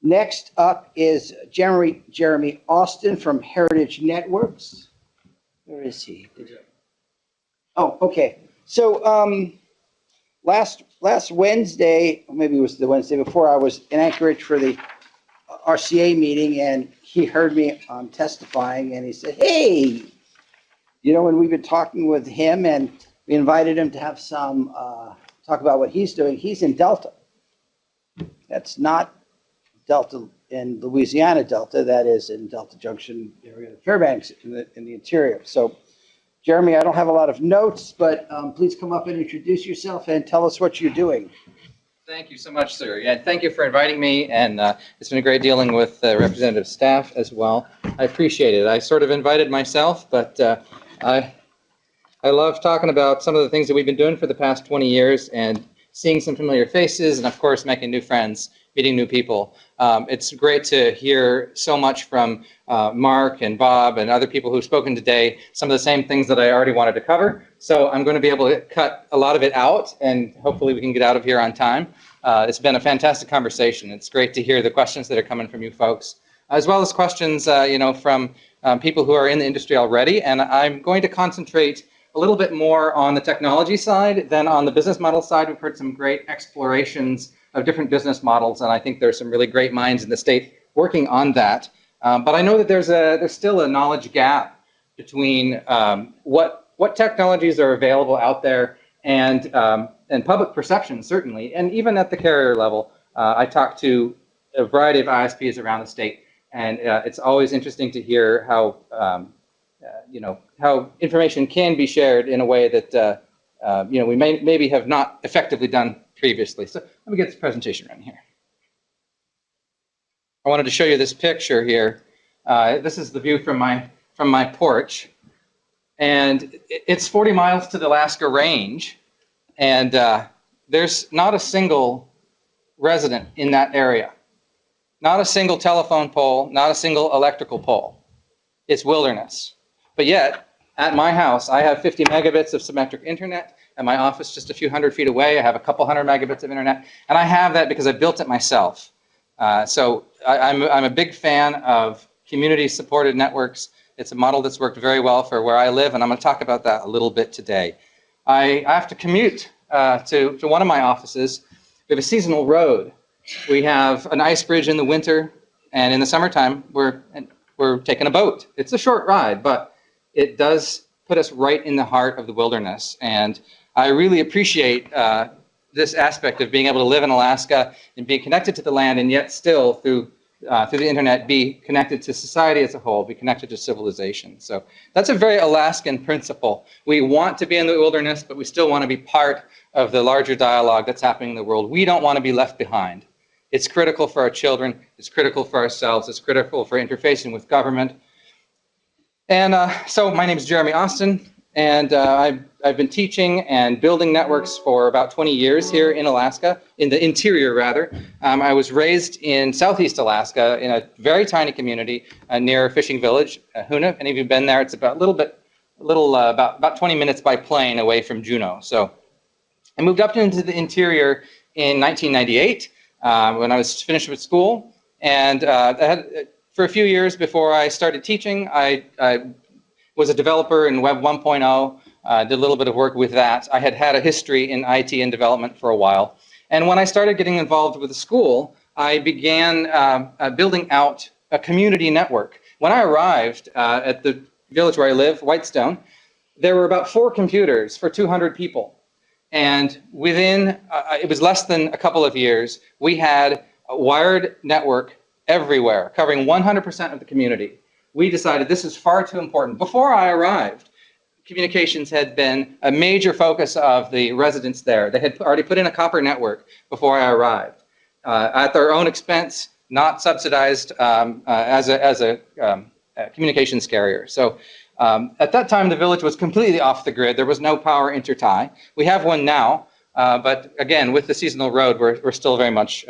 Next up is Jeremy Austin from Heritage Networks. Where is he? Oh, okay. So last Wednesday, or maybe it was the Wednesday before, I was in Anchorage for the RCA meeting, and he heard me testifying, and he said, "Hey, and we've been talking with him, and we invited him to have some talk about what he's doing. He's in Delta. That's not Delta in Louisiana Delta. That is in Delta Junction area, Fairbanks in the interior. So, Jeremy, I don't have a lot of notes, but please come up and introduce yourself and tell us what you're doing." Thank you so much, sir. Yeah, thank you for inviting me, and it's been great dealing with representative staff as well. I appreciate it. I sort of invited myself, but I love talking about some of the things that we've been doing for the past 20 years and seeing some familiar faces and, of course, making new friends, meeting new people. It's great to hear so much from Mark and Bob and other people who've spoken today, some of the same things that I already wanted to cover. So I'm going to be able to cut a lot of it out, and hopefully we can get out of here on time. It's been a fantastic conversation. It's great to hear the questions that are coming from you folks, as well as questions from people who are in the industry already. And I'm going to concentrate a little bit more on the technology side than on the business model side. We've heard some great explorations of different business models, and I think there's some really great minds in the state working on that. But I know that there's still a knowledge gap between what technologies are available out there and public perception, certainly, and even at the carrier level. I talked to a variety of ISPs around the state, and it's always interesting to hear how how information can be shared in a way that we maybe have not effectively done previously. So let me get this presentation running here. I wanted to show you this picture here. This is the view from my porch, and it's 40 miles to the Alaska Range, and there's not a single resident in that area, not a single telephone pole, not a single electrical pole. It's wilderness. But yet, at my house, I have 50 megabits of symmetric internet. At my office, just a few hundred feet away, I have a couple hundred megabits of internet. And I have that because I built it myself. So I'm a big fan of community-supported networks. It's a model that's worked very well for where I live, and I'm going to talk about that a little bit today. I have to commute to one of my offices. We have a seasonal road. We have an ice bridge in the winter, and in the summertime, we're taking a boat. It's a short ride, but it does put us right in the heart of the wilderness. And I really appreciate this aspect of being able to live in Alaska and be connected to the land, and yet still through the internet be connected to society as a whole, be connected to civilization. So that's a very Alaskan principle. We want to be in the wilderness, but we still want to be part of the larger dialogue that's happening in the world. We don't want to be left behind. It's critical for our children. It's critical for ourselves. It's critical for interfacing with government. And so my name is Jeremy Austin, and I've been teaching and building networks for about 20 years here in Alaska, in the interior rather. I was raised in southeast Alaska in a very tiny community near a fishing village, Hoonah. If any of you have been there, it's about about 20 minutes by plane away from Juneau. So I moved up into the interior in 1998 when I was finished with school, and for a few years before I started teaching, I was a developer in Web 1.0, did a little bit of work with that. I had had a history in IT and development for a while. And when I started getting involved with the school, I began building out a community network. When I arrived at the village where I live, Whitestone, there were about 4 computers for 200 people. And within, it was less than a couple of years, we had a wired network everywhere, covering 100% of the community. We decided this is far too important. Before I arrived, communications had been a major focus of the residents there. They had already put in a copper network before I arrived, at their own expense, not subsidized as a communications carrier. So at that time, the village was completely off the grid. There was no power intertie. We have one now, but again, with the seasonal road, we're still very much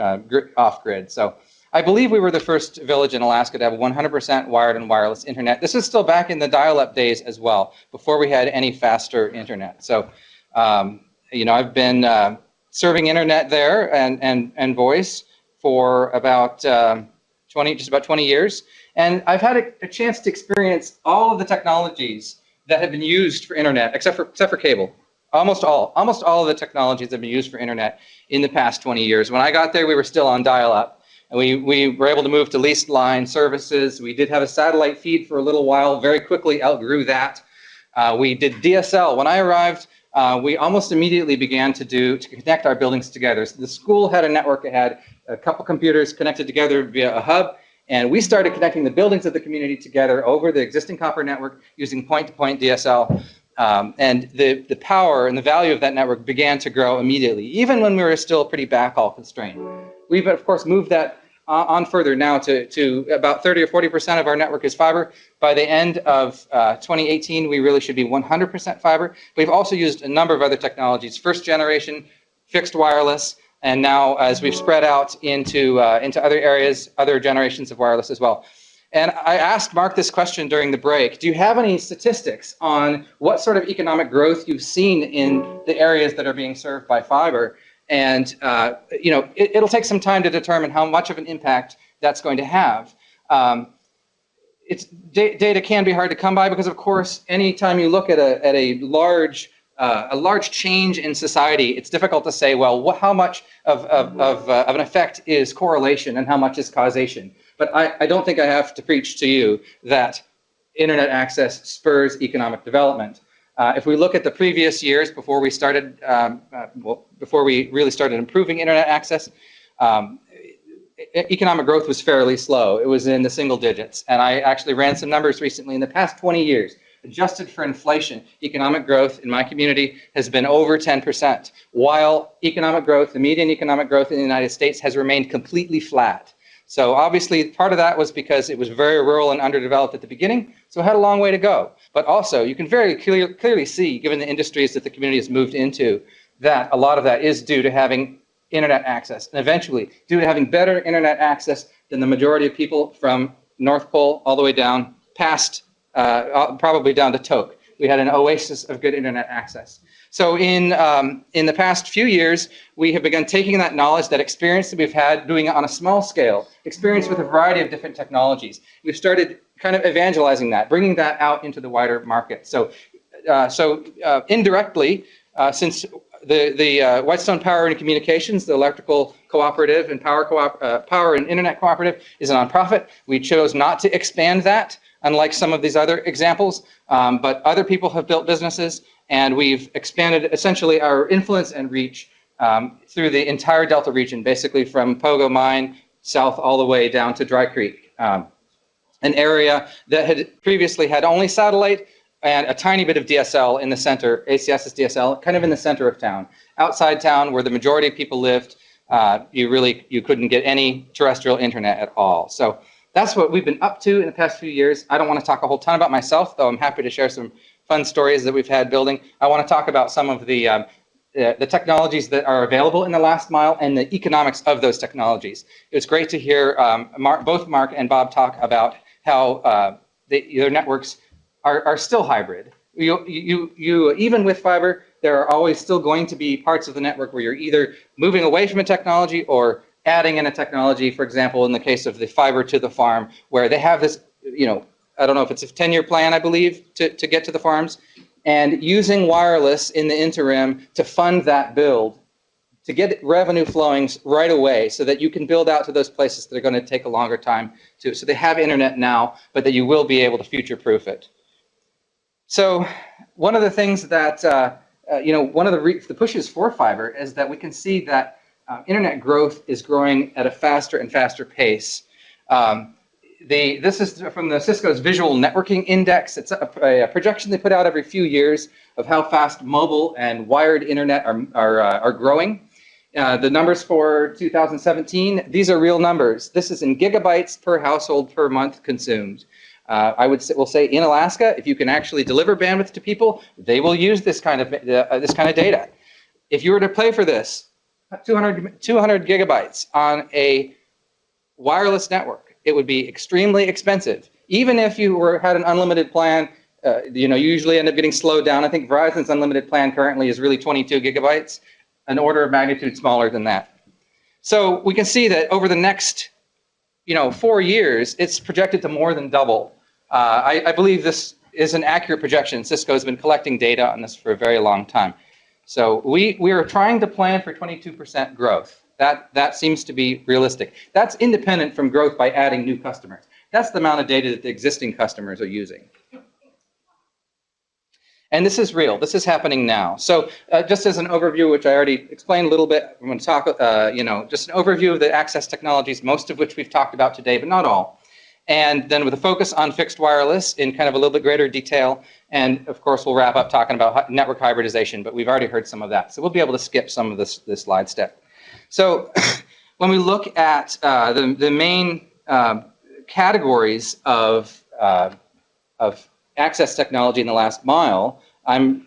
off grid. So I believe we were the first village in Alaska to have 100% wired and wireless internet. This is still back in the dial-up days as well, before we had any faster internet. So, I've been serving internet there and voice for about 20 years. And I've had a chance to experience all of the technologies that have been used for internet, except for cable. Almost all of the technologies have been used for internet in the past 20 years. When I got there, we were still on dial-up, and we were able to move to leased line services. We did have a satellite feed for a little while, very quickly outgrew that. We did DSL. When I arrived, we almost immediately began to connect our buildings together. So the school had a network. It had a couple computers connected together via a hub, and we started connecting the buildings of the community together over the existing copper network using point-to-point DSL. And the power and the value of that network began to grow immediately, even when we were still pretty backhaul constrained. We've, of course, moved that on further now to about 30 or 40% of our network is fiber. By the end of 2018, we really should be 100% fiber. We've also used a number of other technologies, first generation, fixed wireless, and now as we've spread out into other areas, other generations of wireless as well. And I asked Mark this question during the break. Do you have any statistics on what sort of economic growth you've seen in the areas that are being served by fiber? And it'll take some time to determine how much of an impact that's going to have. Data can be hard to come by because, of course, anytime you look at a large change in society, it's difficult to say, well, how much of an effect is correlation and how much is causation. But I don't think I have to preach to you that internet access spurs economic development. If we look at the previous years before we started, before we really started improving internet access, economic growth was fairly slow. It was in the single digits. And I actually ran some numbers recently. In the past 20 years, adjusted for inflation, economic growth in my community has been over 10%, while economic growth, the median economic growth in the United States, has remained completely flat. So obviously part of that was because it was very rural and underdeveloped at the beginning, so it had a long way to go. But also you can very clearly see, given the industries that the community has moved into, that a lot of that is due to having internet access, and eventually due to having better internet access than the majority of people from North Pole all the way down past, probably down to Tok. We had an oasis of good internet access. So in the past few years, we have begun taking that knowledge, that experience that we've had, doing it on a small scale, experience with a variety of different technologies. We've started kind of evangelizing that, bringing that out into the wider market. So indirectly, since the Whitestone Power and Communications, the electrical cooperative and power and internet cooperative, is a nonprofit. We chose not to expand that, unlike some of these other examples, but other people have built businesses, and we've expanded essentially our influence and reach through the entire Delta region, basically from Pogo Mine south all the way down to Dry Creek, an area that had previously had only satellite and a tiny bit of DSL in the center, ACS's DSL, kind of in the center of town. Outside town, where the majority of people lived, you couldn't get any terrestrial internet at all. So that's what we've been up to in the past few years. I don't want to talk a whole ton about myself, though I'm happy to share some fun stories that we've had building. I want to talk about some of the technologies that are available in the last mile and the economics of those technologies. It was great to hear both Mark and Bob talk about how their networks are still hybrid. You even with fiber, there are always still going to be parts of the network where you're either moving away from a technology or adding in a technology. For example, in the case of the fiber to the farm, where they have this, I don't know if it's a 10-year plan, I believe, to get to the farms, and using wireless in the interim to fund that build, to get revenue flowing right away so that you can build out to those places that are going to take a longer time to. So they have internet now, but that you will be able to future-proof it. So one of the things that, one of the pushes for fiber is that we can see that internet growth is growing at a faster and faster pace. This is from the Cisco's Visual Networking Index. It's a projection they put out every few years of how fast mobile and wired internet are growing. The numbers for 2017, these are real numbers. This is in gigabytes per household per month consumed. We'll say in Alaska, if you can actually deliver bandwidth to people, they will use this kind of data. If you were to pay for this, 200 gigabytes on a wireless network, it would be extremely expensive. Even if you had an unlimited plan, you usually end up getting slowed down. I think Verizon's unlimited plan currently is really 22 gigabytes, an order of magnitude smaller than that. So we can see that over the next 4 years, it's projected to more than double. I believe this is an accurate projection. Cisco has been collecting data on this for a very long time. So we are trying to plan for 22% growth. That seems to be realistic. That's independent from growth by adding new customers. That's the amount of data that the existing customers are using. And this is real. This is happening now. So just as an overview, which I already explained a little bit, I'm going to talk, just an overview of the access technologies, most of which we've talked about today, but not all. And then with a focus on fixed wireless in kind of a little bit greater detail. And of course, we'll wrap up talking about network hybridization, but we've already heard some of that. So we'll be able to skip some of this slide step. So when we look at the main categories of access technology in the last mile,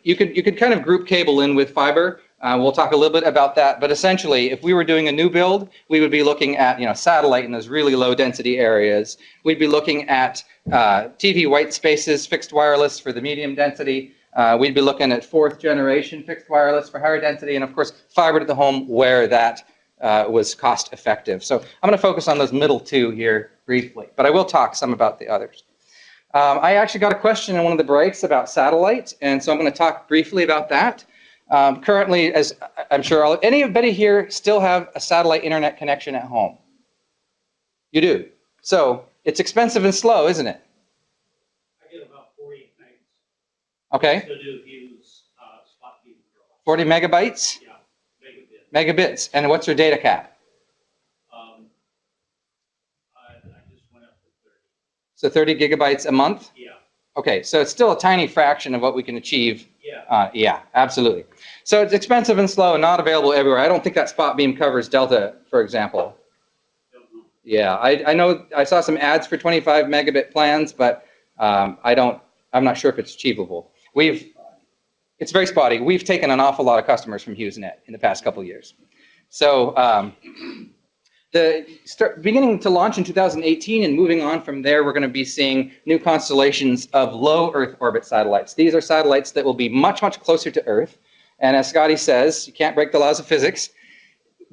you could kind of group cable in with fiber. We'll talk a little bit about that, but essentially, if we were doing a new build, we would be looking at satellite in those really low density areas. We'd be looking at TV white spaces, fixed wireless for the medium density. We'd be looking at 4th generation fixed wireless for higher density, and of course, fiber to the home where that was cost effective. So I'm going to focus on those middle two here briefly, but I will talk some about the others. I actually got a question in one of the breaks about satellite, and so I'm going to talk briefly about that. Currently, as I'm sure anybody here still have a satellite internet connection at home? You do. So it's expensive and slow, isn't it? I get about 40 megs. Okay. I still do use spot beam. 40 megabytes? Yeah, Megabits. And what's your data cap? I just went up to 30. So 30 gigabytes a month? Yeah. Okay, so it's still a tiny fraction of what we can achieve. Yeah. Yeah, absolutely. So it's expensive and slow and not available everywhere. I don't think that spot beam covers Delta, for example. Yeah, I know I saw some ads for 25 megabit plans, but I'm not sure if it's achievable. It's very spotty. We've taken an awful lot of customers from HughesNet in the past couple of years. So beginning to launch in 2018 and moving on from there, we're going to be seeing new constellations of low Earth orbit satellites. These are satellites that will be much, much closer to Earth. And as Scotty says, you can't break the laws of physics.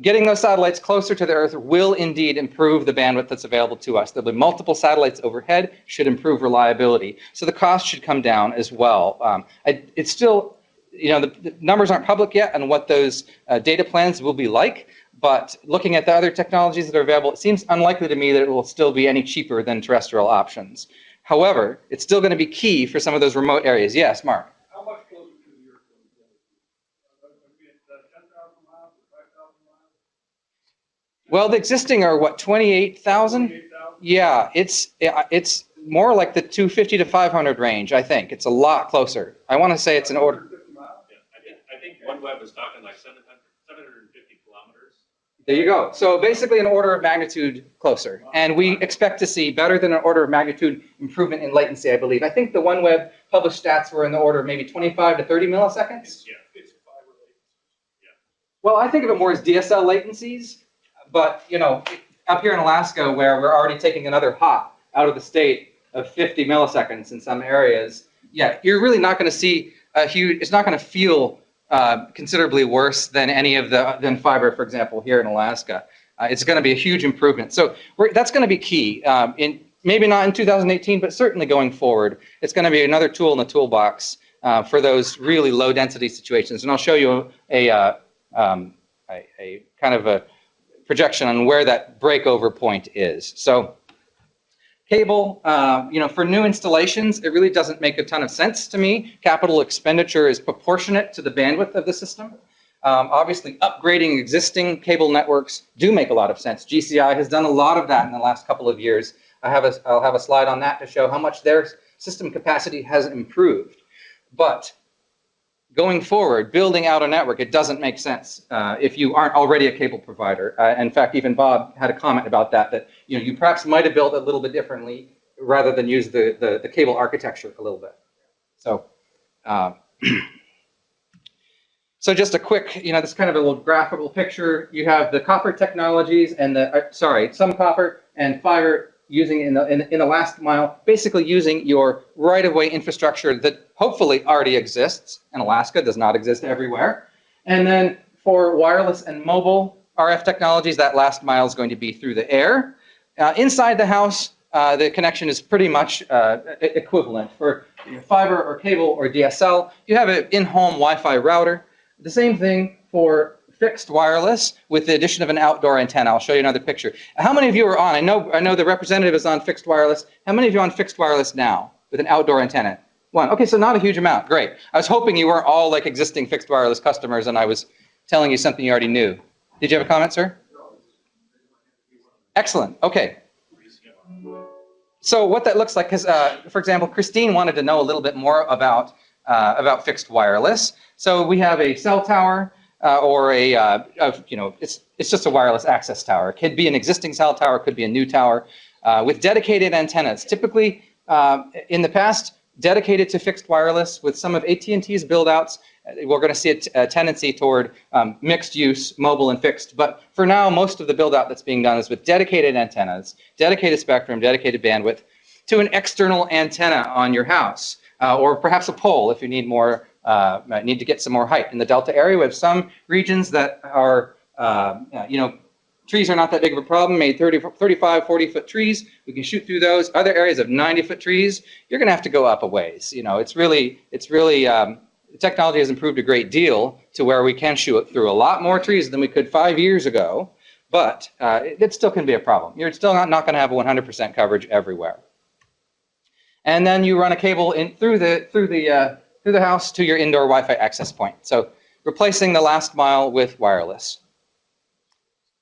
Getting those satellites closer to the Earth will indeed improve the bandwidth that's available to us. There'll be multiple satellites overhead, should improve reliability. So the cost should come down as well. It's still, the numbers aren't public yet on what those data plans will be like. But looking at the other technologies that are available, it seems unlikely to me that it will still be any cheaper than terrestrial options. However, it's still going to be key for some of those remote areas. Yes, Mark? How much closer to the Earth will it be? 10,000 miles or 5,000 miles? Well, the existing are what, 28,000? 28,000? Yeah, it's more like the 250 to 500 range, I think. It's a lot closer. I want to say it's an order. Yeah, I think OneWeb is talking like 750 kilometers. There you go. So basically an order of magnitude closer. And we expect to see better than an order of magnitude improvement in latency, I believe. I think the OneWeb published stats were in the order of maybe 25 to 30 milliseconds. Yeah, it's fiber latencies. Yeah. Well, I think of it more as DSL latencies. But, up here in Alaska, where we're already taking another hop out of the state of 50 milliseconds in some areas, yeah, you're really not going to see a huge, it's not going to feel considerably worse than than fiber, for example, here in Alaska. It's going to be a huge improvement. So that's going to be key. Maybe not in 2018, but certainly going forward, it's going to be another tool in the toolbox for those really low density situations. And I'll show you a kind of a projection on where that breakover point is. So cable, for new installations, it really doesn't make a ton of sense to me. Capital expenditure is proportionate to the bandwidth of the system. Obviously, upgrading existing cable networks do make a lot of sense. GCI has done a lot of that in the last couple of years. I'll have a slide on that to show how much their system capacity has improved. But going forward, building out a network, it doesn't make sense if you aren't already a cable provider. In fact, even Bob had a comment about that you perhaps might have built a little bit differently rather than use the cable architecture a little bit. So, so just a quick, this kind of a little graphical picture. You have the copper technologies and some copper and fiber using in the last mile, basically using your right-of-way infrastructure that hopefully already exists in Alaska, does not exist everywhere. And then for wireless and mobile, RF technologies, that last mile is going to be through the air. Inside the house, the connection is pretty much equivalent. For fiber or cable or DSL, you have an in-home Wi-Fi router. The same thing for fixed wireless with the addition of an outdoor antenna. I'll show you another picture. How many of you are on? I know the representative is on fixed wireless. How many of you are on fixed wireless now with an outdoor antenna? One. Okay, so not a huge amount. Great. I was hoping you weren't all like existing fixed wireless customers and I was telling you something you already knew. Did you have a comment, sir? Excellent. Okay. So what that looks like, because for example, Christine wanted to know a little bit more about fixed wireless. So we have a cell tower or it's just a wireless access tower. It could be an existing cell tower, it could be a new tower with dedicated antennas. Typically, in the past, dedicated to fixed wireless. With some of AT&T's build-outs, we're going to see a tendency toward mixed use, mobile and fixed. But for now, most of the build-out that's being done is with dedicated antennas, dedicated spectrum, dedicated bandwidth to an external antenna on your house, or perhaps a pole if you need more, need to get some more height. In the Delta area, we have some regions that are, trees are not that big of a problem, made 35, 40-foot trees. We can shoot through those. Other areas of 90-foot trees, you're going to have to go up a ways. It's really technology has improved a great deal to where we can shoot through a lot more trees than we could 5 years ago, but it still can be a problem. You're still not going to have 100% coverage everywhere. And then you run a cable in through the house to your indoor Wi-Fi access point. So replacing the last mile with wireless.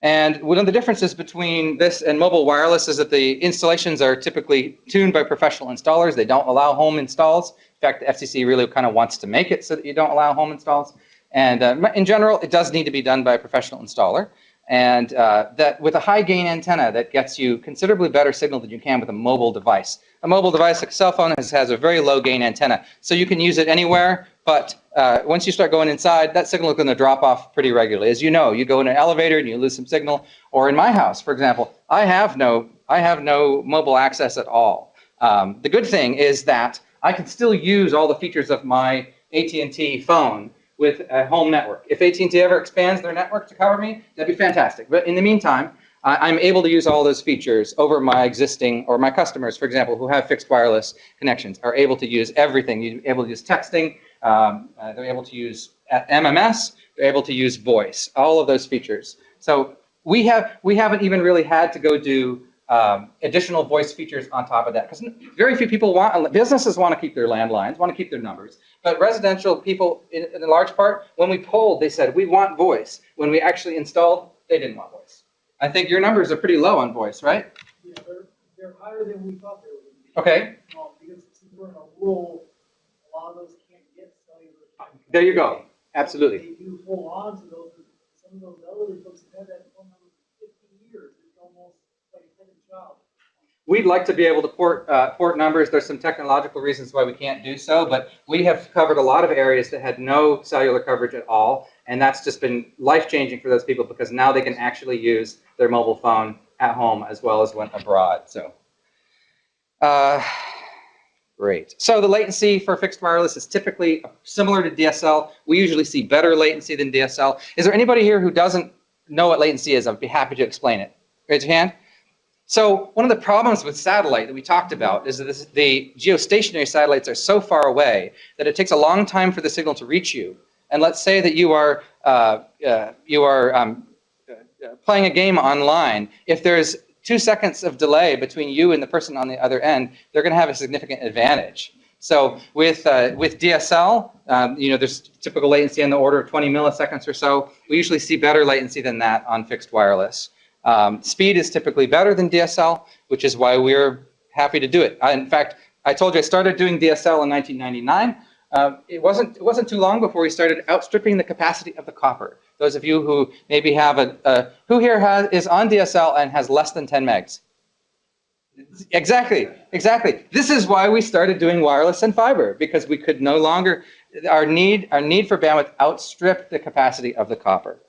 And one of the differences between this and mobile wireless is that the installations are typically tuned by professional installers. They don't allow home installs. In fact, the FCC really kind of wants to make it so that you don't allow home installs. And in general, it does need to be done by a professional installer. And that with a high gain antenna that gets you considerably better signal than you can with a mobile device. A mobile device, like a cell phone, has a very low gain antenna. So you can use it anywhere, but once you start going inside, that signal is going to drop off pretty regularly. As you know, you go in an elevator and you lose some signal. Or in my house, for example, I have no mobile access at all. The good thing is that I can still use all the features of my AT&T phone with a home network. If AT&T ever expands their network to cover me, that'd be fantastic. But in the meantime, I'm able to use all those features over my existing, or my customers, for example, who have fixed wireless connections, are able to use everything. You're able to use texting, they're able to use MMS, they're able to use voice, all of those features. So we haven't even really had to go do additional voice features on top of that, because very few people businesses want to keep their landlines, want to keep their numbers, but residential people, in a large part, when we polled, they said, we want voice. When we actually installed, they didn't want voice. I think your numbers are pretty low on voice, right? Yeah, they're higher than we thought they would be. Okay. Because since we're in a rural, a lot of those can't get cellular. There you go. Absolutely. They do hold on to those. Some of those elderly folks have had that phone number for 50 years. It's almost like a second child. We'd like to be able to port numbers. There's some technological reasons why we can't do so, but we have covered a lot of areas that had no cellular coverage at all, and that's just been life-changing for those people because now they can actually use their mobile phone at home as well as when abroad. So, great. So the latency for fixed wireless is typically similar to DSL. We usually see better latency than DSL. Is there anybody here who doesn't know what latency is? I'd be happy to explain it. Raise your hand. So one of the problems with satellite that we talked about is that the geostationary satellites are so far away that it takes a long time for the signal to reach you. And let's say that you are playing a game online. If there's 2 seconds of delay between you and the person on the other end, they're going to have a significant advantage. So with DSL, there's typical latency in the order of 20 milliseconds or so. We usually see better latency than that on fixed wireless. Speed is typically better than DSL, which is why we're happy to do it. In fact, I told you I started doing DSL in 1999. It wasn't too long before we started outstripping the capacity of the copper. Those of you who maybe have who here is on DSL and has less than 10 megs? Exactly. This is why we started doing wireless and fiber, because we could no longer, our need for bandwidth outstripped the capacity of the copper.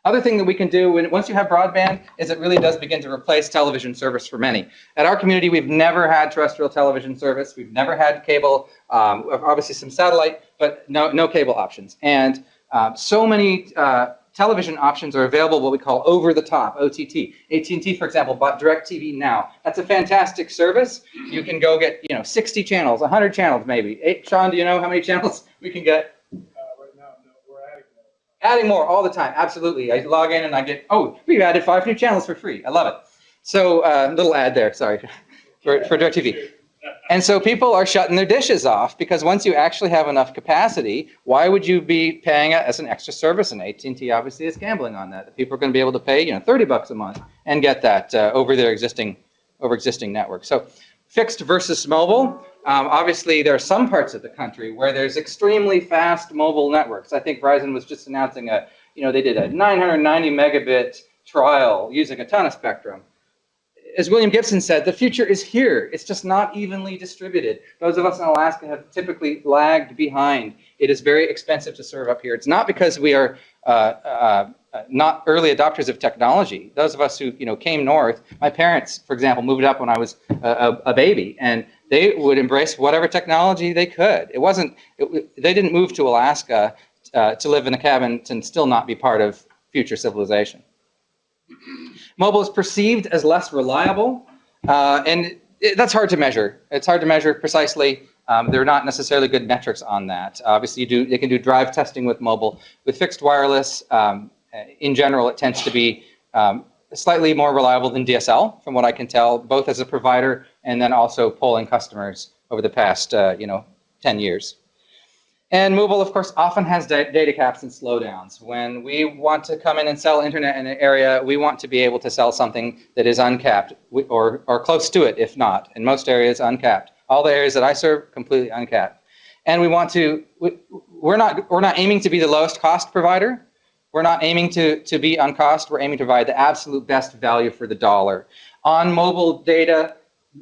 Other thing that we can do once you have broadband is it really does begin to replace television service for many. At our community, we've never had terrestrial television service. We've never had cable, obviously some satellite, but no cable options. And so many television options are available, what we call over-the-top, OTT. AT&T, for example, bought DirecTV Now. That's a fantastic service. You can go get 60 channels, 100 channels maybe. Sean, do you know how many channels we can get? Right now, no, we're adding Adding more all the time, absolutely. I log in and I get, oh, we've added 5 new channels for free. I love it. So little ad there, sorry, for DirecTV. And so people are shutting their dishes off because once you actually have enough capacity, why would you be paying it as an extra service? And AT&T obviously is gambling on that. People are going to be able to pay $30 a month and get that over their existing network. So fixed versus mobile. Obviously, there are some parts of the country where there's extremely fast mobile networks. I think Verizon was just announcing they did a 990 megabit trial using a ton of spectrum. As William Gibson said, the future is here. It's just not evenly distributed. Those of us in Alaska have typically lagged behind. It is very expensive to serve up here. It's not because we are not early adopters of technology. Those of us who came north, my parents, for example, moved up when I was a baby, and they would embrace whatever technology they could. They didn't move to Alaska to live in a cabin and still not be part of future civilization. Mobile is perceived as less reliable, and that's hard to measure. It's hard to measure precisely. There are not necessarily good metrics on that. Obviously, they can do drive testing with mobile. With fixed wireless, in general, it tends to be slightly more reliable than DSL, from what I can tell, both as a provider and then also polling customers over the past 10 years. And mobile, of course, often has data caps and slowdowns. When we want to come in and sell internet in an area, we want to be able to sell something that is uncapped or close to it, if not. In most areas, uncapped. All the areas that I serve, completely uncapped. And we're not aiming to be the lowest cost provider. We're not aiming to be on cost. We're aiming to provide the absolute best value for the dollar. On mobile data,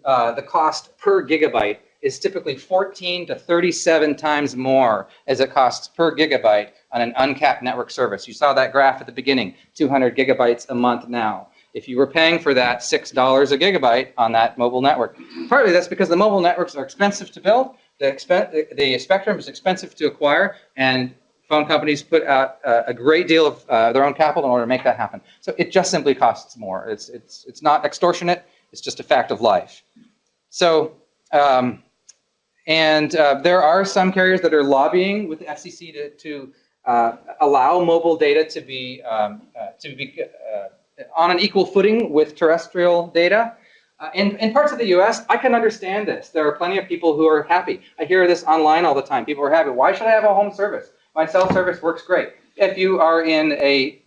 the cost per gigabyte is typically 14 to 37 times more as it costs per gigabyte on an uncapped network service. You saw that graph at the beginning, 200 gigabytes a month now. If you were paying for that $6 a gigabyte on that mobile network, partly that's because the mobile networks are expensive to build, the spectrum is expensive to acquire, and phone companies put out a great deal of their own capital in order to make that happen. So it just simply costs more. It's not extortionate, it's just a fact of life. So, there are some carriers that are lobbying with the FCC to allow mobile data to be on an equal footing with terrestrial data. In parts of the U.S., I can understand this. There are plenty of people who are happy. I hear this online all the time. People are happy. Why should I have a home service? My cell service works great. If you are in a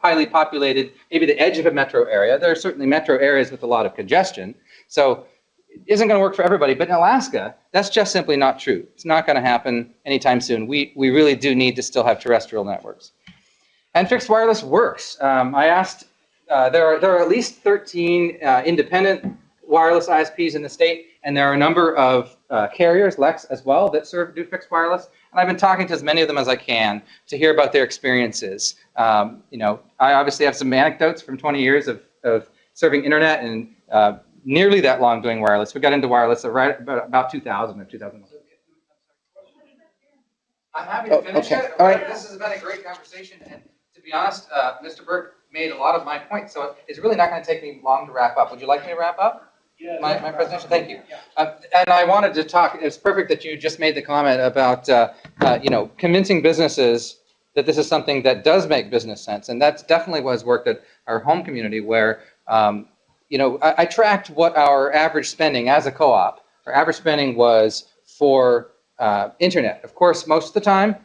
highly populated, maybe the edge of a metro area, there are certainly metro areas with a lot of congestion. So isn't going to work for everybody, but in Alaska, that's just simply not true. It's not going to happen anytime soon. We really do need to still have terrestrial networks. And fixed wireless works. I asked, there are at least 13 independent wireless ISPs in the state, and there are a number of carriers, Lex as well, that do fixed wireless. And I've been talking to as many of them as I can to hear about their experiences. I obviously have some anecdotes from 20 years of serving internet and nearly that long doing wireless. We got into wireless right about 2000 or 2001. I'm happy to finish it. All right. This has been a great conversation, and to be honest, Mr. Burke made a lot of my points, so it's really not going to take me long to wrap up. Would you like me to wrap up? Yeah, my presentation? Thank you. And I wanted to talk, it's perfect that you just made the comment about convincing businesses that this is something that does make business sense, and that's definitely what has worked at our home community where I tracked what our average spending as a co-op, our average spending was for internet. Of course, most of the time,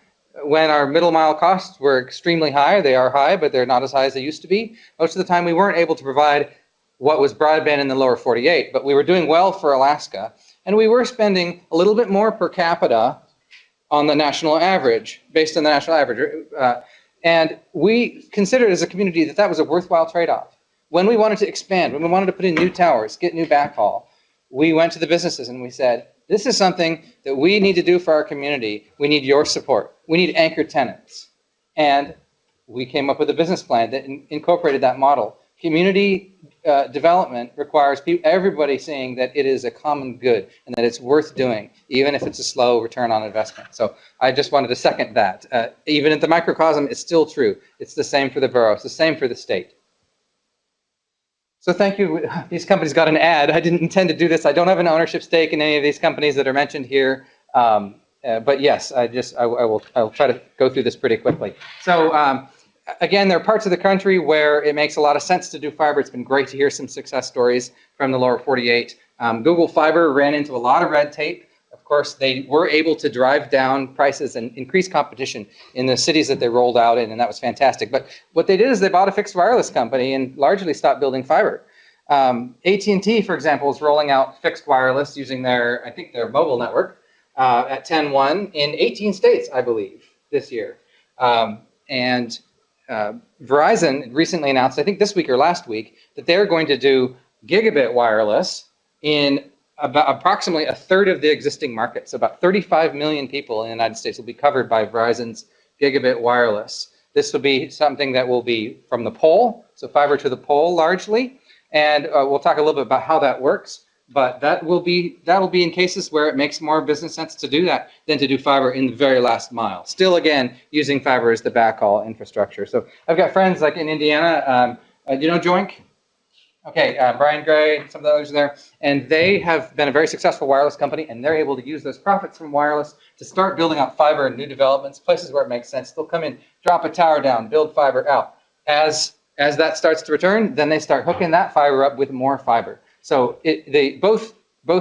when our middle mile costs were extremely high, they are high, but they're not as high as they used to be. Most of the time, we weren't able to provide what was broadband in the lower 48, but we were doing well for Alaska, and we were spending a little bit more per capita on the national average, based on the national average. And we considered as a community that was a worthwhile trade-off. When we wanted to expand, when we wanted to put in new towers, get new backhaul, we went to the businesses and we said, this is something that we need to do for our community. We need your support. We need anchor tenants. And we came up with a business plan that incorporated that model. Community development requires everybody seeing that it is a common good and that it's worth doing, even if it's a slow return on investment. So I just wanted to second that. Even at the microcosm, it's still true. It's the same for the borough. It's the same for the state. So thank you. These companies got an ad. I didn't intend to do this. I don't have an ownership stake in any of these companies that are mentioned here. But yes, I'll try to go through this pretty quickly. So again, there are parts of the country where it makes a lot of sense to do fiber. It's been great to hear some success stories from the lower 48. Google Fiber ran into a lot of red tape. Of course, they were able to drive down prices and increase competition in the cities that they rolled out in, and that was fantastic. But what they did is they bought a fixed wireless company and largely stopped building fiber. AT&T, for example, is rolling out fixed wireless using their, I think, their mobile network at 10.1 in 18 states, I believe, this year. Verizon recently announced, I think this week or last week, that they're going to do gigabit wireless in about approximately a third of the existing market. So about 35 million people in the United States will be covered by Verizon's gigabit wireless. This will be something that will be from the pole, so fiber to the pole largely. And we'll talk a little bit about how that works. But that will be in cases where it makes more business sense to do that than to do fiber in the very last mile. Still, again, using fiber as the backhaul infrastructure. So I've got friends like in Indiana. Do you know Joink? Okay, Brian Gray, some of the others are there, and they have been a very successful wireless company, and they're able to use those profits from wireless to start building out fiber in new developments, places where it makes sense. They'll come in, drop a tower down, build fiber out. As that starts to return, then they start hooking that fiber up with more fiber. So both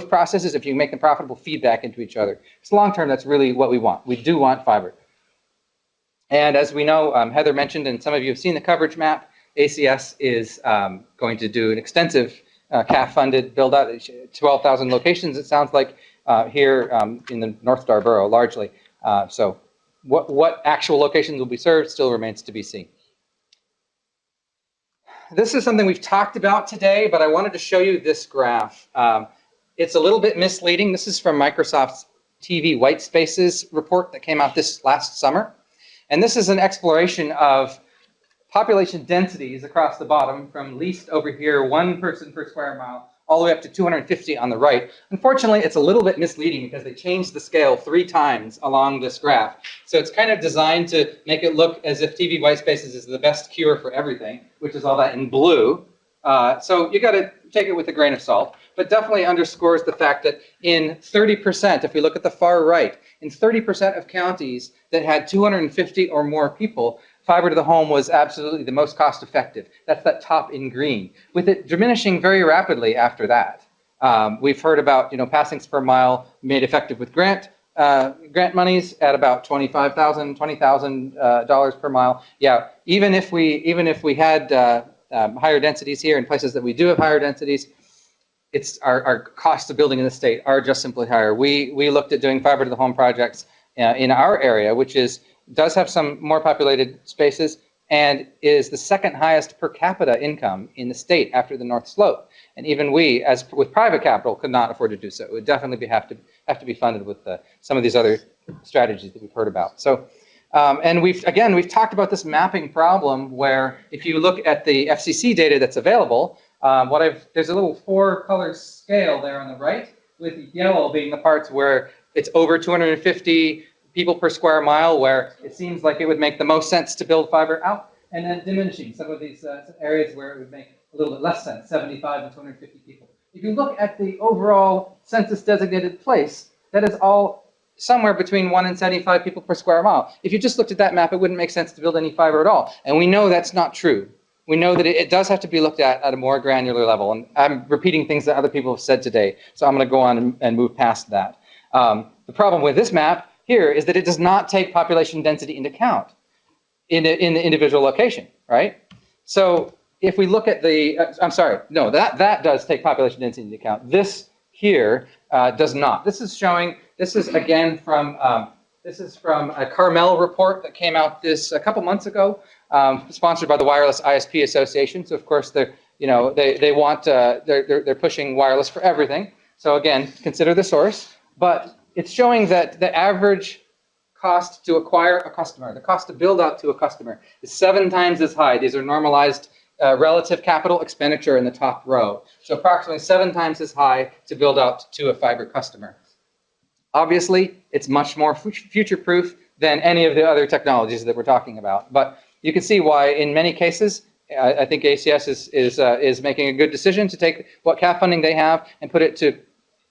processes, if you make them profitable, feed back into each other. So long term, that's really what we want. We do want fiber. And as we know, Heather mentioned, and some of you have seen the coverage map, ACS is going to do an extensive CAF-funded build-out, 12,000 locations, it sounds like, here in the North Star Borough, largely. So what actual locations will be served still remains to be seen. This is something we've talked about today, but I wanted to show you this graph. It's a little bit misleading. This is from Microsoft's TV White Spaces report that came out this last summer. And this is an exploration of population densities across the bottom from least over here, 1 person per square mile, all the way up to 250 on the right. Unfortunately, it's a little bit misleading because they changed the scale 3 times along this graph. So it's kind of designed to make it look as if TV White Spaces is the best cure for everything, which is all that in blue. So you got to take it with a grain of salt, but definitely underscores the fact that in 30%, if we look at the far right, in 30% of counties that had 250 or more people, fiber to the home was absolutely the most cost effective. That's that top in green, with it diminishing very rapidly after that. We've heard about passings per mile made effective with grant monies at about $20,000 per mile. Yeah, even if we had higher densities here in places that we do have higher densities, it's our cost of building in the state are just simply higher. We looked at doing fiber to the home projects in our area, which does have some more populated spaces and is the second highest per capita income in the state after the North Slope. And even we, as with private capital, could not afford to do so. It would definitely have to be funded with some of these other strategies that we've heard about. So, and we've talked about this mapping problem where if you look at the FCC data that's available, there's a little 4-color scale there on the right, with yellow being the parts where it's over 250 people per square mile, where it seems like it would make the most sense to build fiber out, and then diminishing some of these areas where it would make a little bit less sense, 75 and 250 people. If you look at the overall census designated place, that is all somewhere between 1 and 75 people per square mile. If you just looked at that map, it wouldn't make sense to build any fiber at all. And we know that's not true. We know that it does have to be looked at a more granular level. And I'm repeating things that other people have said today, so I'm going to go on and move past that. The problem with this map here is that it does not take population density into account in the individual location, right? So if we look at that does take population density into account. This here does not. This is again from a Carmel report that came out a couple months ago, sponsored by the Wireless ISP Association. So of course they're pushing wireless for everything. So again, consider the source, but it's showing that the average cost to acquire a customer, the cost to build out to a customer, is 7 times as high. These are normalized relative capital expenditure in the top row. So approximately 7 times as high to build out to a fiber customer. Obviously, it's much more future-proof than any of the other technologies that we're talking about. But you can see why, in many cases, I think ACS is making a good decision to take what CAF funding they have and put it to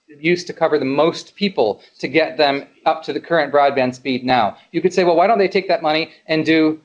use to cover the most people to get them up to the current broadband speed now. You could say, well, why don't they take that money and do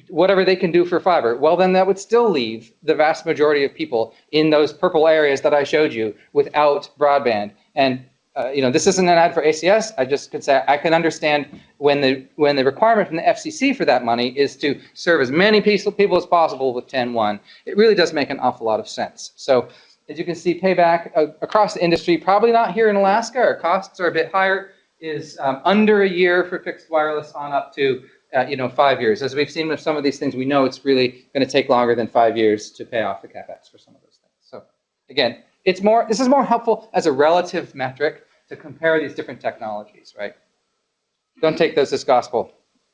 whatever they can do for fiber? Well, then that would still leave the vast majority of people in those purple areas that I showed you without broadband. And this isn't an ad for ACS. I just could say I can understand when the requirement from the FCC for that money is to serve as many people as possible with 10.1. It really does make an awful lot of sense. So as you can see, payback across the industry, probably not here in Alaska. Our costs are a bit higher, is under a year for fixed wireless on up to 5 years. As we've seen with some of these things, we know it's really going to take longer than 5 years to pay off the capex for some of those things. So again, this is more helpful as a relative metric to compare these different technologies, right? Don't take those as gospel,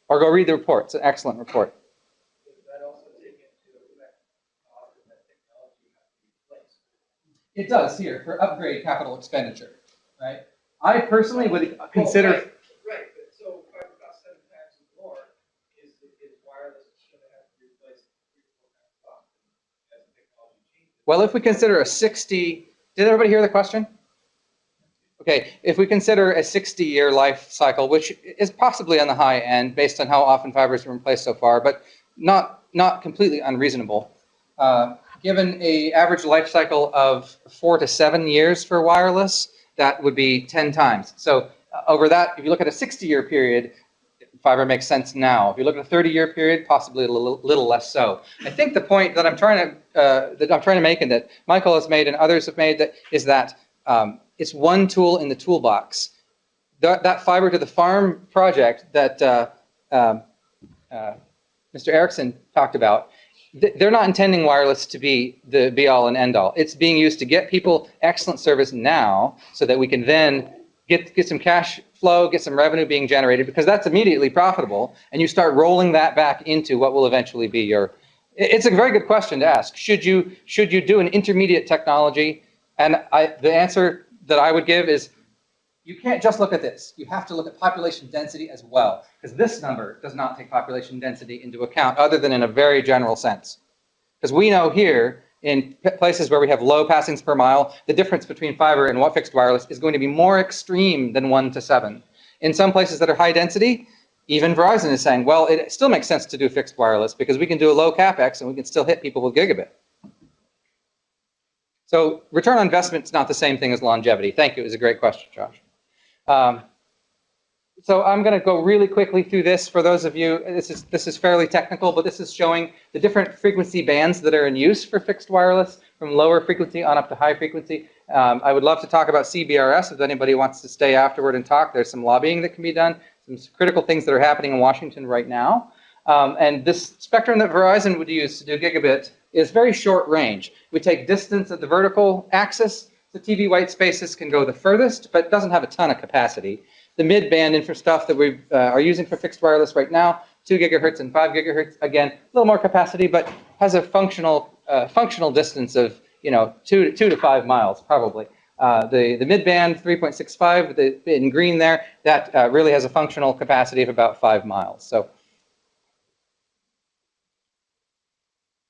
or go read the report. It's an excellent report. Does that also take into effect that technology has to be replaced? It does here for upgrade capital expenditure, right? I personally would consider. Right, but so fiber costs 7 times more, is wireless going to have to be replaced 3 or 4 times cost as the technology changes? Well, if we consider a 60, did everybody hear the question? Okay, if we consider a 60-year life cycle, which is possibly on the high end based on how often fiber has been replaced so far, but not completely unreasonable. Given an average life cycle of 4 to 7 years for wireless, that would be 10 times. So over that, if you look at a 60-year period, fiber makes sense now. If you look at a 30-year period, possibly a little less so. I think the point that I'm trying to make, and that Michael has made and others have made, is that it's one tool in the toolbox. That fiber to the farm project that Mr. Erickson talked about, they're not intending wireless to be the be-all and end-all. It's being used to get people excellent service now so that we can then get some cash flow, get some revenue being generated, because that's immediately profitable, and you start rolling that back into what will eventually be your... It's a very good question to ask. Should you do an intermediate technology? And the answer that I would give is you can't just look at this. You have to look at population density as well, because this number does not take population density into account other than in a very general sense. Because we know here, in places where we have low passings per mile, the difference between fiber and fixed wireless is going to be more extreme than 1 to 7. In some places that are high density, even Verizon is saying, well, it still makes sense to do fixed wireless because we can do a low capex and we can still hit people with gigabit. So return on investment is not the same thing as longevity. Thank you. It was a great question, Josh. So I'm going to go really quickly through this for those of you. This is fairly technical, but this is showing the different frequency bands that are in use for fixed wireless, from lower frequency on up to high frequency. I would love to talk about CBRS if anybody wants to stay afterward and talk. There's some lobbying that can be done, some critical things that are happening in Washington right now. And this spectrum that Verizon would use to do gigabit is very short range. We take distance at the vertical axis. The TV white spaces can go the furthest, but doesn't have a ton of capacity. The mid-band infra stuff that we are using for fixed wireless right now, 2 gigahertz and 5 gigahertz, again, a little more capacity, but has a functional distance of 2 to 5 miles probably. The mid-band 3.65 in green there, that really has a functional capacity of about 5 miles. So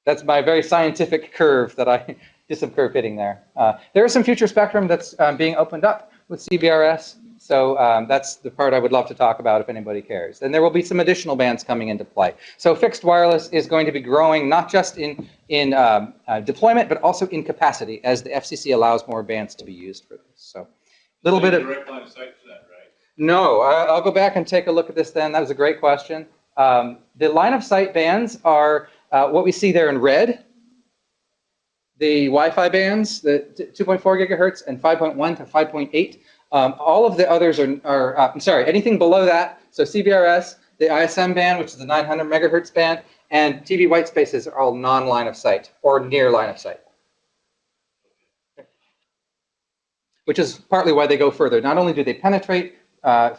that's my very scientific curve that I did some curve fitting there. There is some future spectrum that's being opened up with CBRS. So that's the part I would love to talk about if anybody cares. And there will be some additional bands coming into play. So fixed wireless is going to be growing not just in deployment, but also in capacity as the FCC allows more bands to be used for this. So a little bit of direct line of sight for that, right? No, I'll go back and take a look at this then. That was a great question. The line of sight bands are what we see there in red. The Wi-Fi bands, the 2.4 gigahertz and 5.1 to 5.8. All of the others are I'm sorry, anything below that, so CBRS, the ISM band, which is the 900 megahertz band, and TV white spaces are all non-line of sight or near line of sight. Which is partly why they go further. Not only do they penetrate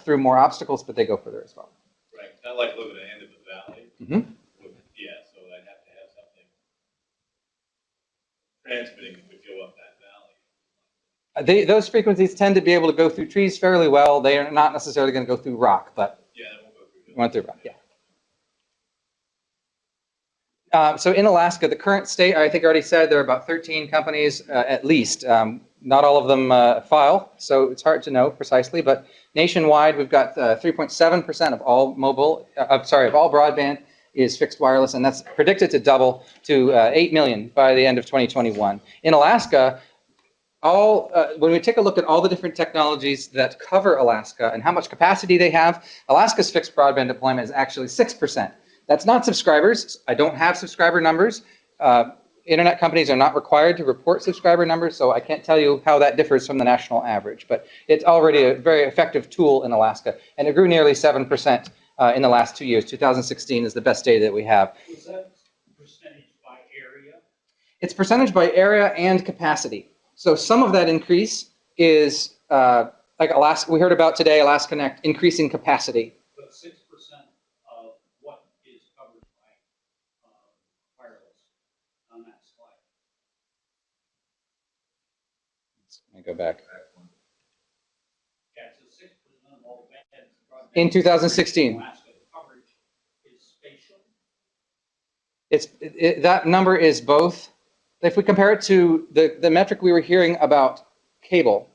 through more obstacles, but they go further as well. Right, not like living at the end of the valley. Mm-hmm. Yeah, so I'd have to have something transmitting if we go up that valley. Those frequencies tend to be able to go through trees fairly well. They are not necessarily going to go through rock, but Yeah, that won't go through. went through rock, yeah. So in Alaska, the current state, I think I already said, there are about 13 companies at least. Not all of them file, so it's hard to know precisely. But nationwide, we've got 3.7% of all of all broadband is fixed wireless, and that's predicted to double to 8 million by the end of 2021. In Alaska, when we take a look at all the different technologies that cover Alaska and how much capacity they have, Alaska's fixed broadband deployment is actually 6%. That's not subscribers. I don't have subscriber numbers. Internet companies are not required to report subscriber numbers, so I can't tell you how that differs from the national average. But it's already a very effective tool in Alaska, and it grew nearly 7% in the last 2 years. 2016 is the best data that we have. Is that percentage by area? It's percentage by area and capacity. So some of that increase is like Alaska. We heard about today, Alaska Connect increasing capacity. But 6% of what is covered by wireless on that slide. Let me go back. Yeah, so 6% of all bands. In 2016. Alaska coverage is spatial. That number is both. If we compare it to the metric we were hearing about cable,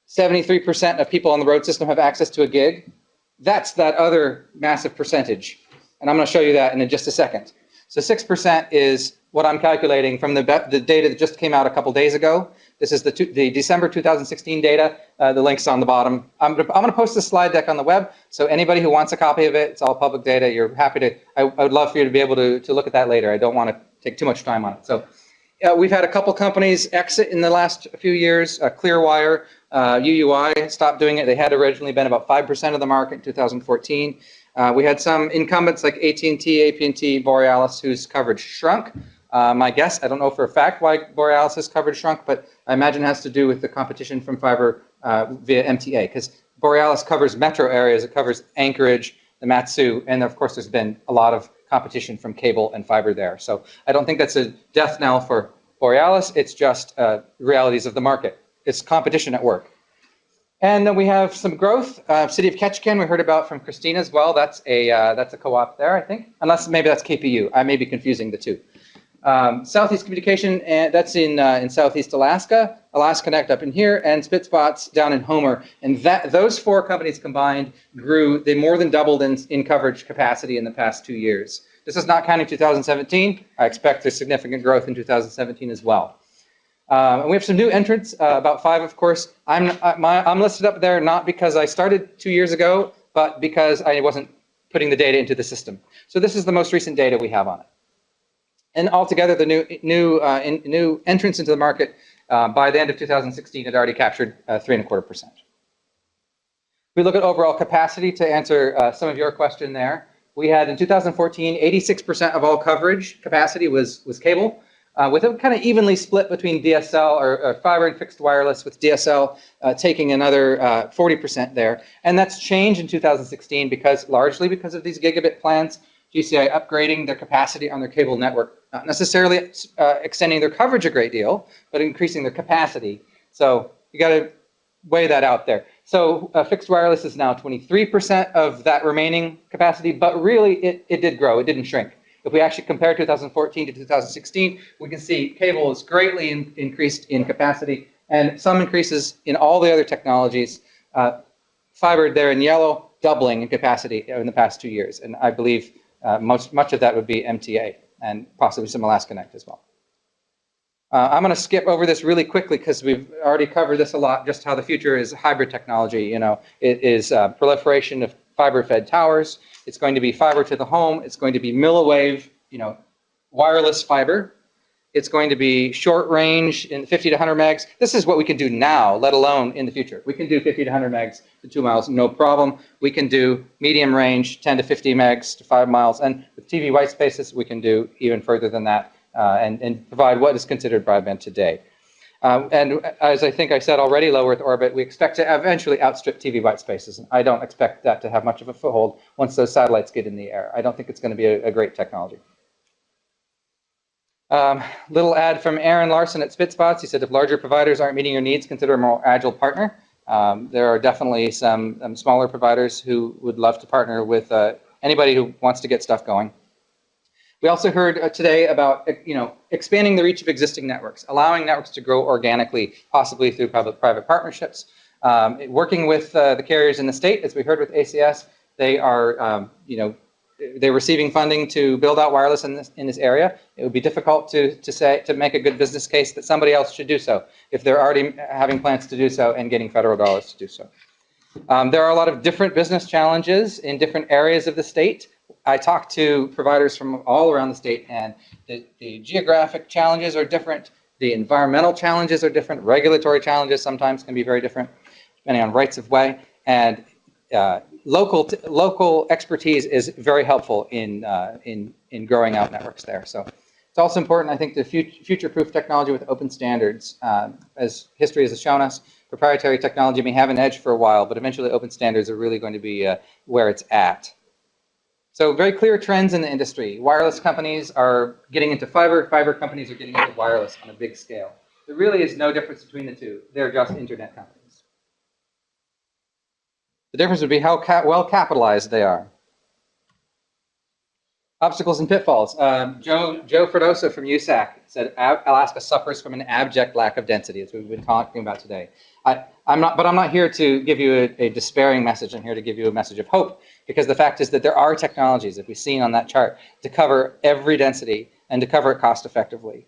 73% of people on the road system have access to a gig. That's that other massive percentage. And I'm going to show you that in just a second. So 6% is what I'm calculating from the data that just came out a couple days ago. This is the December 2016 data. The link's on the bottom. I'm going to post this slide deck on the web, so anybody who wants a copy of it, it's all public data. You're happy to. I would love for you to be able to look at that later. I don't want to take too much time on it. So we've had a couple companies exit in the last few years. Clearwire, UUI stopped doing it. They had originally been about 5% of the market in 2014. We had some incumbents like AT&T, Borealis, whose coverage shrunk. My guess, I don't know for a fact why Borealis' coverage shrunk, but I imagine it has to do with the competition from fiber via MTA, because Borealis covers metro areas. It covers Anchorage, the Matsu, and of course there's been a lot of competition from cable and fiber there. So I don't think that's a death knell for Borealis. It's just realities of the market. It's competition at work. And then we have some growth. City of Ketchikan, we heard about from Christina as well. That's a co-op there, I think. Unless maybe that's KPU. I may be confusing the two. Southeast Communication, that's in Southeast Alaska. Alaska Connect up in here, and Spitspots down in Homer. And those four companies combined grew. They more than doubled in coverage capacity in the past 2 years. This is not counting 2017. I expect there's significant growth in 2017 as well. And we have some new entrants, about 5, of course. I'm listed up there not because I started 2 years ago, but because I wasn't putting the data into the system. So this is the most recent data we have on it. And altogether, the new entrants into the market by the end of 2016 had already captured 3.25%. We look at overall capacity to answer some of your question there. We had in 2014, 86% of all coverage capacity was cable, with it kind of evenly split between DSL or fiber and fixed wireless, with DSL taking another 40% there. And that's changed in 2016 largely because of these gigabit plans, GCI upgrading their capacity on their cable network, not necessarily extending their coverage a great deal, but increasing their capacity. So you got to weigh that out there. So fixed wireless is now 23% of that remaining capacity, but really it did grow, it didn't shrink. If we actually compare 2014 to 2016, we can see cable is greatly increased in capacity, and some increases in all the other technologies. Fiber there in yellow, doubling in capacity in the past 2 years, and I believe much of that would be MTA and possibly some Alaska Connect as well. I'm going to skip over this really quickly because we've already covered this a lot, just how the future is hybrid technology. You know, it is proliferation of fiber-fed towers. It's going to be fiber to the home. It's going to be milliwave, wireless fiber. It's going to be short range in 50 to 100 megs. This is what we can do now, let alone in the future. We can do 50 to 100 megs to 2 miles, no problem. We can do medium range, 10 to 50 megs to 5 miles. And with TV white spaces, we can do even further than that and provide what is considered broadband today. And as I think I said already, low Earth orbit, we expect to eventually outstrip TV white spaces. And I don't expect that to have much of a foothold once those satellites get in the air. I don't think it's going to be a great technology. Little ad from Aaron Larson at Spitspots. He said, if larger providers aren't meeting your needs, consider a more agile partner. There are definitely some smaller providers who would love to partner with anybody who wants to get stuff going. We also heard today about expanding the reach of existing networks, allowing networks to grow organically, possibly through public-private partnerships. Working with the carriers in the state, as we heard with ACS, they are they're receiving funding to build out wireless in this area. It would be difficult to make a good business case that somebody else should do so if they're already having plans to do so and getting federal dollars to do so. There are a lot of different business challenges in different areas of the state. I talked to providers from all around the state, and the geographic challenges are different. The environmental challenges are different. Regulatory challenges sometimes can be very different, depending on rights of way. And local expertise is very helpful in growing out networks there. So it's also important, I think, to future-proof technology with open standards. As history has shown us, proprietary technology may have an edge for a while, but eventually open standards are really going to be where it's at. So very clear trends in the industry. Wireless companies are getting into fiber. Fiber companies are getting into wireless on a big scale. There really is no difference between the two. They're just internet companies. The difference would be how well capitalized they are. Obstacles and pitfalls. Joe Fredosa from USAC said Alaska suffers from an abject lack of density. That's what we've been talking about today. I'm not here to give you a despairing message. I'm here to give you a message of hope, because the fact is that there are technologies, if we've seen on that chart, to cover every density and to cover it cost effectively.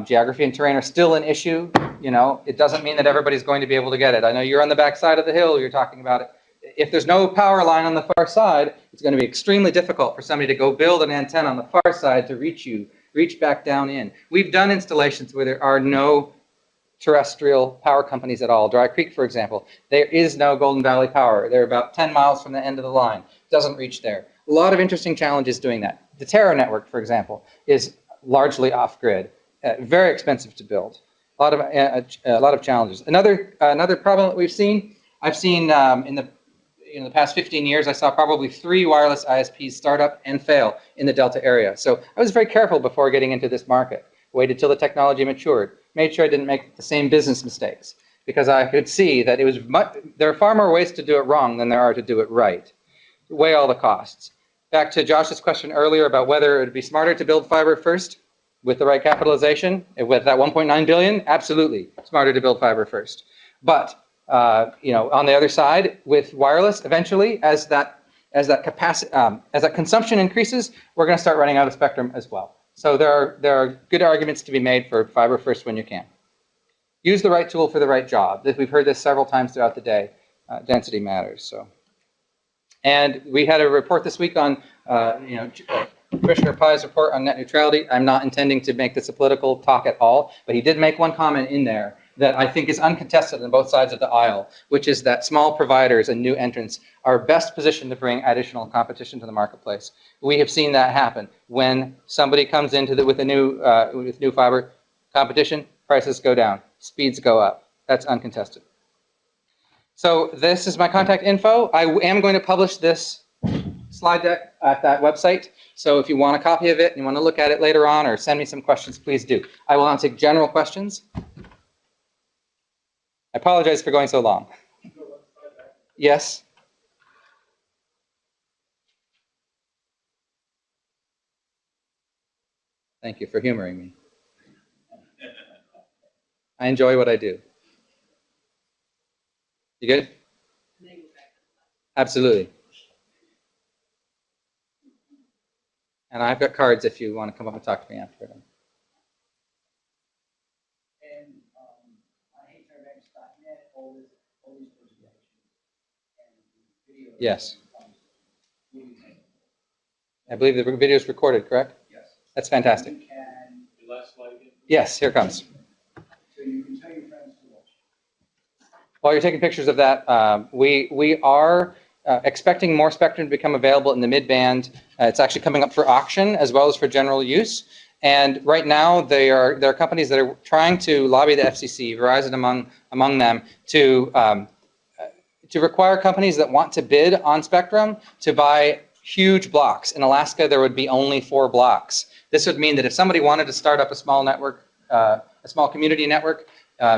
Geography and terrain are still an issue. It doesn't mean that everybody's going to be able to get it. I know you're on the back side of the hill, you're talking about it. If there's no power line on the far side, it's going to be extremely difficult for somebody to go build an antenna on the far side to reach back down in. We've done installations where there are no terrestrial power companies at all. Dry Creek, for example, there is no Golden Valley Power. They're about 10 miles from the end of the line. It doesn't reach there. A lot of interesting challenges doing that. The Terra network, for example, is largely off-grid, very expensive to build. A lot of challenges. Another problem that we've seen, I've seen in the past 15 years, I saw probably 3 wireless ISPs start up and fail in the Delta area. So I was very careful before getting into this market. Waited till the technology matured. Made sure I didn't make the same business mistakes, because I could see that there are far more ways to do it wrong than there are to do it right. Weigh all the costs. Back to Josh's question earlier about whether it would be smarter to build fiber first with the right capitalization, with that 1.9 billion, absolutely smarter to build fiber first. But on the other side, with wireless, eventually, as that consumption increases, we're going to start running out of spectrum as well. So there are good arguments to be made for fiber first when you can. Use the right tool for the right job. We've heard this several times throughout the day. Density matters. So, and we had a report this week on Commissioner Pai's report on net neutrality. I'm not intending to make this a political talk at all, but he did make one comment in there that I think is uncontested on both sides of the aisle, which is that small providers and new entrants are best positioned to bring additional competition to the marketplace. We have seen that happen. When somebody comes into with new fiber competition, prices go down, speeds go up. That's uncontested. So this is my contact info. I am going to publish this slide deck at that website. So if you want a copy of it and you want to look at it later on or send me some questions, please do. I will now take general questions. I apologize for going so long. Yes? Thank you for humoring me. I enjoy what I do. You good? Absolutely. And I've got cards if you want to come up and talk to me after. And I hate Fairbanks.net, all these presentations and videos. Yes. I believe the video is recorded, correct? Yes. That's fantastic. You can, The last slide again? Yes, here it comes. so you can tell your friends to watch. While you're taking pictures of that, we are expecting more spectrum to become available in the mid-band. It's actually coming up for auction as well as for general use. And right now, there are companies that are trying to lobby the FCC, Verizon among them, to require companies that want to bid on spectrum to buy huge blocks. In Alaska, there would be only 4 blocks. This would mean that if somebody wanted to start up a small network, a small community network,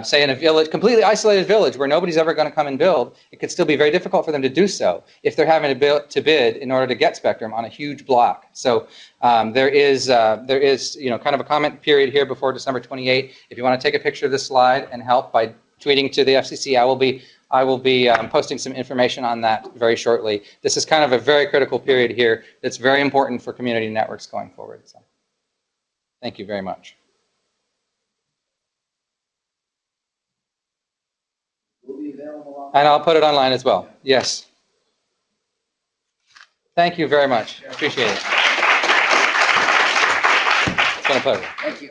say in a village, completely isolated village where nobody's ever going to come and build, it could still be very difficult for them to do so if they're having to bid in order to get spectrum on a huge block. So there is kind of a comment period here before December 28. If you want to take a picture of this slide and help by tweeting to the FCC, I will be posting some information on that very shortly. This is kind of a very critical period here that's very important for community networks going forward. So, thank you very much. Will be available on. And I'll put it online as well. Yes. Thank you very much. Appreciate it. It's been a pleasure. Thank you.